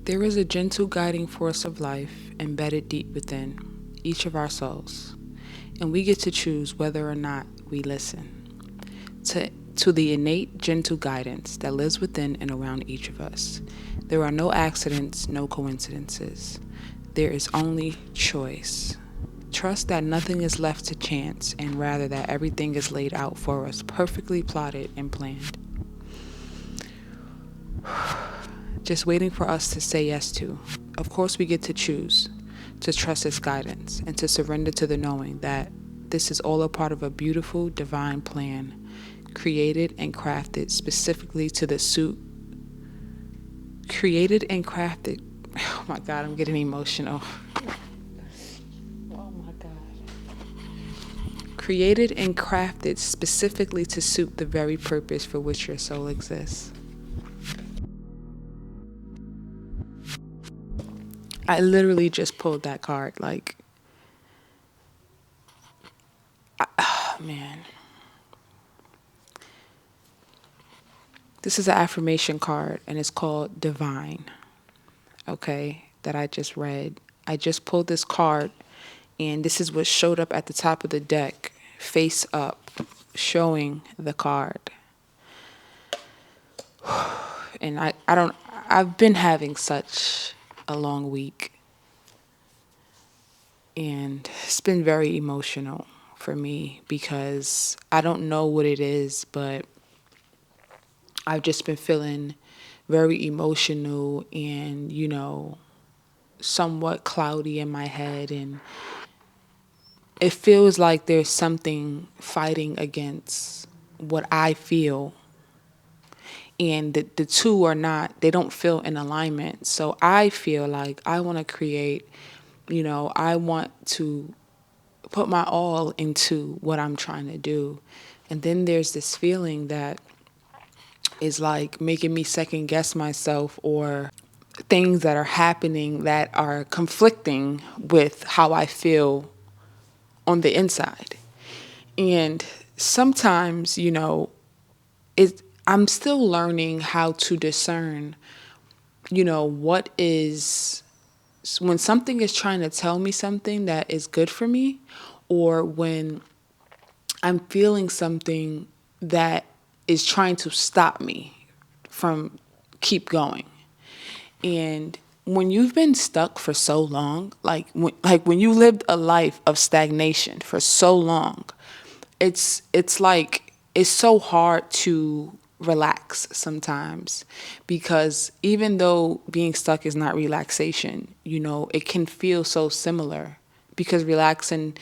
There is a gentle guiding force of life embedded deep within each of our souls, and we get to choose whether or not we listen to the innate gentle guidance that lives within and around each of us. There are no accidents, no coincidences. There is only choice. Trust that nothing is left to chance, and rather that everything is laid out for us, perfectly plotted and planned. Just waiting for us to say yes to. Of course, we get to choose to trust His guidance and to surrender to the knowing that this is all a part of a beautiful divine plan, created and crafted specifically to the suit. Created and crafted. Oh my God, I'm getting emotional. Oh my God. Created and crafted specifically to suit the very purpose for which your soul exists. I literally just pulled that card. Oh man. This is an affirmation card and it's called Divine. Okay, that I just read. I just pulled this card and this is what showed up at the top of the deck, face up, showing the card. And I've been having such a long week. And it's been very emotional for me because I don't know what it is, but I've just been feeling very emotional and, somewhat cloudy in my head. And it feels like there's something fighting against what I feel. And the two they don't feel in alignment. So I feel like I want to create, I want to put my all into what I'm trying to do. And then there's this feeling that is like making me second guess myself, or things that are happening that are conflicting with how I feel on the inside. And sometimes, I'm still learning how to discern, what is, when something is trying to tell me something that is good for me, or when I'm feeling something that is trying to stop me from keep going. And when you've been stuck for so long, when you lived a life of stagnation for so long, it's like it's so hard to relax sometimes, because even though being stuck is not relaxation, it can feel so similar, because relaxing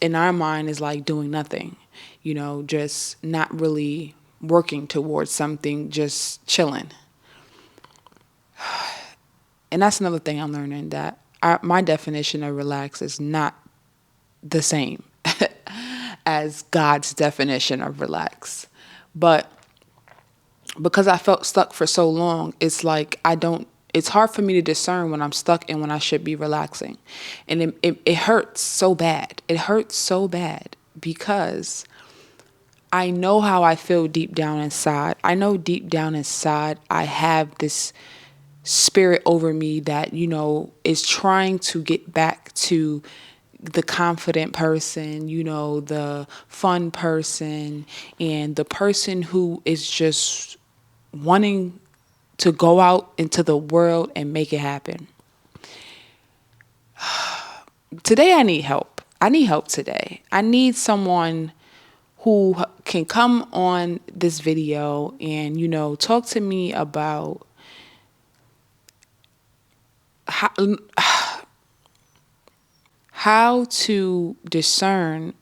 in our mind is like doing nothing, just not really working towards something, just chilling. And that's another thing I'm learning, that my definition of relax is not the same as God's definition of relax. But because I felt stuck for so long, it's like it's hard for me to discern when I'm stuck and when I should be relaxing. And it hurts so bad. It hurts so bad because I know how I feel deep down inside. I know deep down inside I have this spirit over me that, is trying to get back to the confident person, the fun person, and the person who is just wanting to go out into the world and make it happen. Today I need help. I need help today. I need someone who can come on this video and, talk to me about how to discern,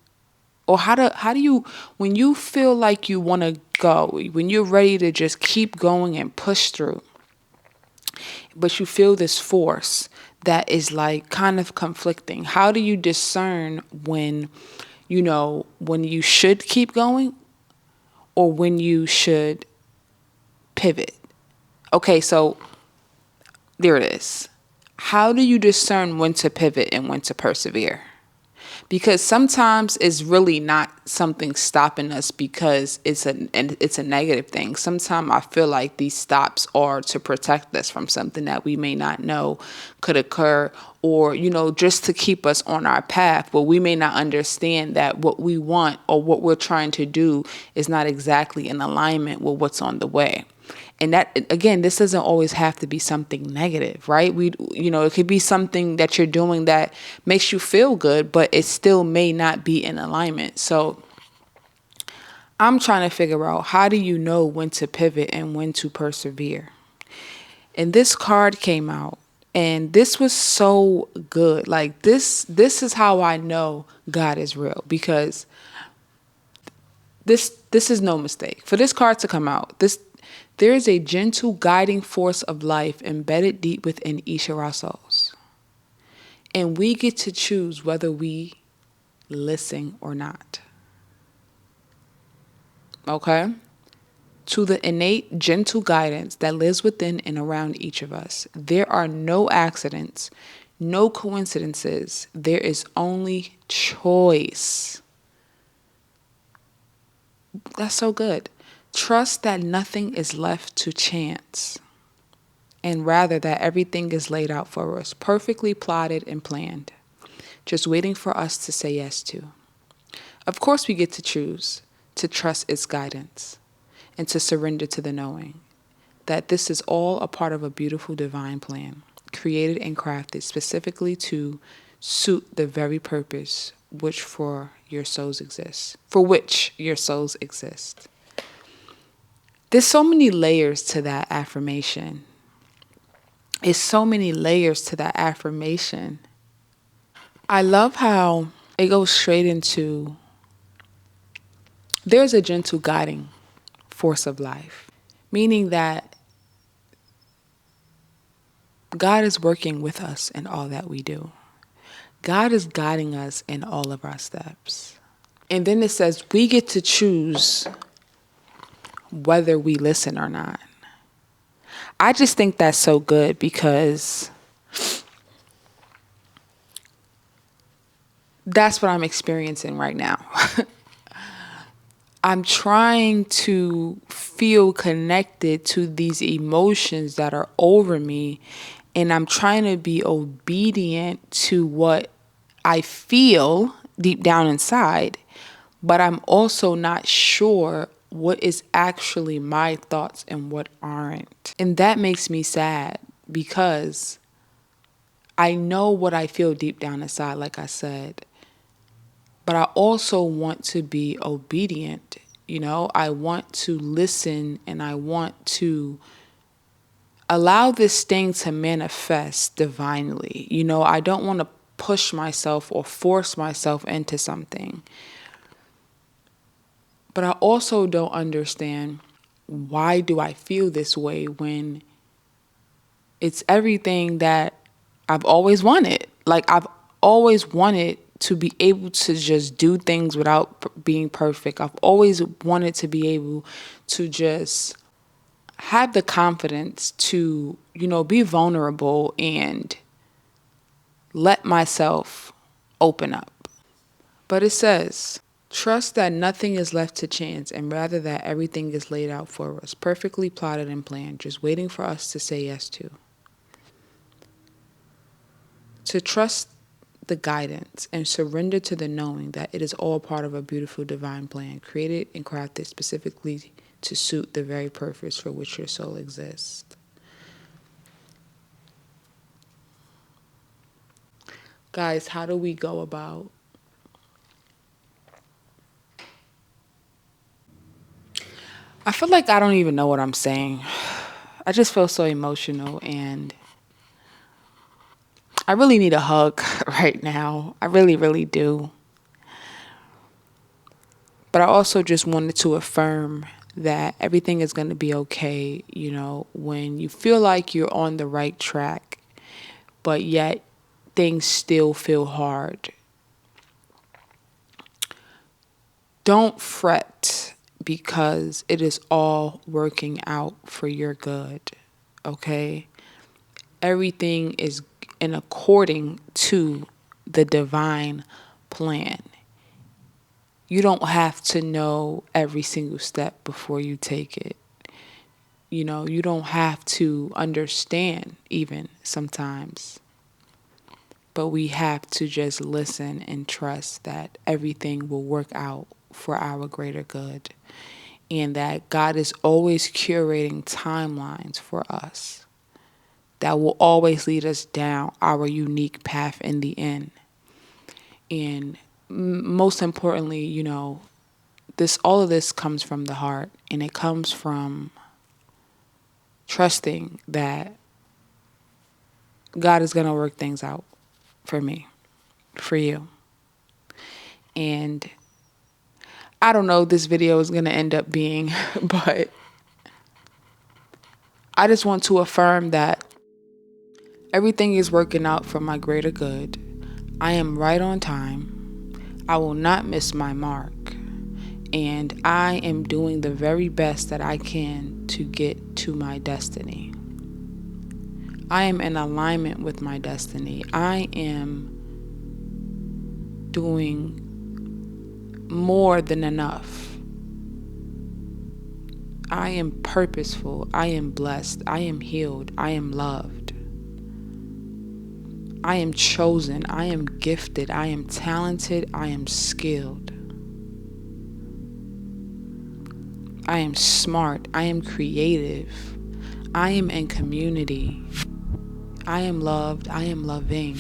or how do you, when you feel like you want to go, when you're ready to just keep going and push through, but you feel this force that is like kind of conflicting. How do you discern when you should keep going or when you should pivot? Okay, so there it is. How do you discern when to pivot and when to persevere? Because sometimes it's really not something stopping us because it's a negative thing. Sometimes I feel like these stops are to protect us from something that we may not know could occur, or just to keep us on our path, but we may not understand that what we want or what we're trying to do is not exactly in alignment with what's on the way. And that, again, this doesn't always have to be something negative, right? It could be something that you're doing that makes you feel good, but it still may not be in alignment. So I'm trying to figure out, how do you know when to pivot and when to persevere? And this card came out, and this was so good. Like, this is how I know God is real, because this is no mistake. For this card to come out, there is a gentle guiding force of life embedded deep within each of our souls. And we get to choose whether we listen or not. Okay? To the innate, gentle guidance that lives within and around each of us, there are no accidents, no coincidences. There is only choice. That's so good. Trust that nothing is left to chance, and rather that everything is laid out for us, perfectly plotted and planned, just waiting for us to say yes to. Of course, we get to choose to trust its guidance and to surrender to the knowing that this is all a part of a beautiful divine plan, created and crafted specifically to suit the very purpose for which your souls exist. There's so many layers to that affirmation. It's so many layers to that affirmation. I love how it goes straight into, there's a gentle guiding force of life, meaning that God is working with us in all that we do. God is guiding us in all of our steps. And then it says we get to choose whether we listen or not. I just think that's so good, because that's what I'm experiencing right now. I'm trying to feel connected to these emotions that are over me, and I'm trying to be obedient to what I feel deep down inside, but I'm also not sure what is actually my thoughts and what aren't. And that makes me sad, because I know what I feel deep down inside, like I said, but I also want to be obedient. I want to listen, and I want to allow this thing to manifest divinely. I don't want to push myself or force myself into something. But I also don't understand, why do I feel this way when it's everything that I've always wanted. Like, I've always wanted to be able to just do things without being perfect. I've always wanted to be able to just have the confidence to, be vulnerable and let myself open up. But it says, trust that nothing is left to chance, and rather that everything is laid out for us, perfectly plotted and planned, just waiting for us to say yes to. To trust the guidance and surrender to the knowing that it is all part of a beautiful divine plan, created and crafted specifically to suit the very purpose for which your soul exists. Guys, how do we go about I feel like I don't even know what I'm saying. I just feel so emotional, and I really need a hug right now. I really, really do. But I also just wanted to affirm that everything is going to be okay, when you feel like you're on the right track, but yet things still feel hard. Don't fret, because it is all working out for your good, okay? Everything is in according to the divine plan. You don't have to know every single step before you take it. You don't have to understand even sometimes. But we have to just listen and trust that everything will work out for our greater good. And that God is always curating timelines for us that will always lead us down our unique path in the end. And most importantly, all of this comes from the heart, and it comes from trusting that God is going to work things out for me, for you. And I don't know what this video is going to end up being, but I just want to affirm that everything is working out for my greater good. I am right on time. I will not miss my mark. And I am doing the very best that I can to get to my destiny. I am in alignment with my destiny. I am doing more than enough. I am purposeful. I am blessed. I am healed. I am loved. I am chosen. I am gifted. I am talented. I am skilled. I am smart. I am creative. I am in community. I am loved. I am loving.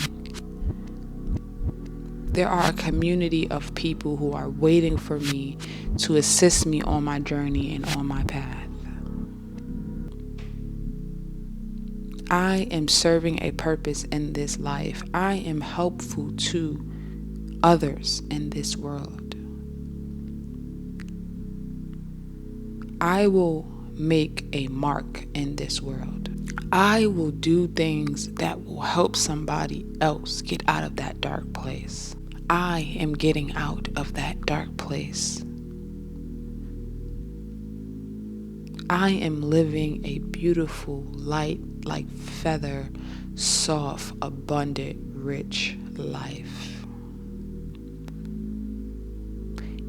There are a community of people who are waiting for me to assist me on my journey and on my path. I am serving a purpose in this life. I am helpful to others in this world. I will make a mark in this world. I will do things that will help somebody else get out of that dark place. I am getting out of that dark place. I am living a beautiful, light, like feather, soft, abundant, rich life.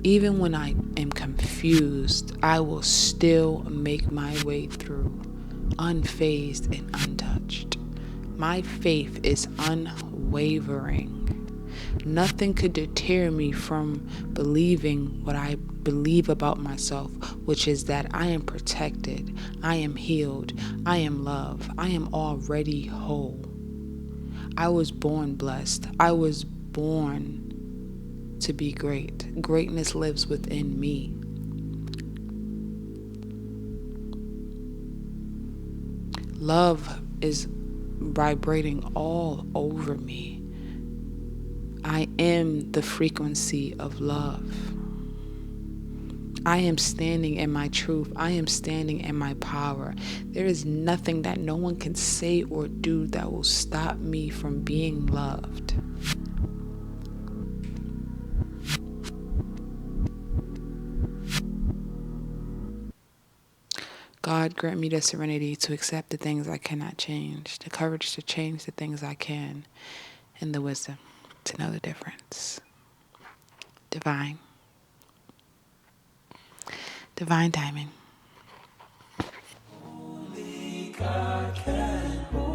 Even when I am confused, I will still make my way through, unfazed and untouched. My faith is unwavering. Nothing could deter me from believing what I believe about myself, which is that I am protected, I am healed, I am loved, I am already whole. I was born blessed. I was born to be great. Greatness lives within me. Love is vibrating all over me. I am the frequency of love. I am standing in my truth. I am standing in my power. There is nothing that no one can say or do that will stop me from being loved. God, grant me the serenity to accept the things I cannot change, the courage to change the things I can, and the wisdom to know the difference. Divine timing. Only God can hold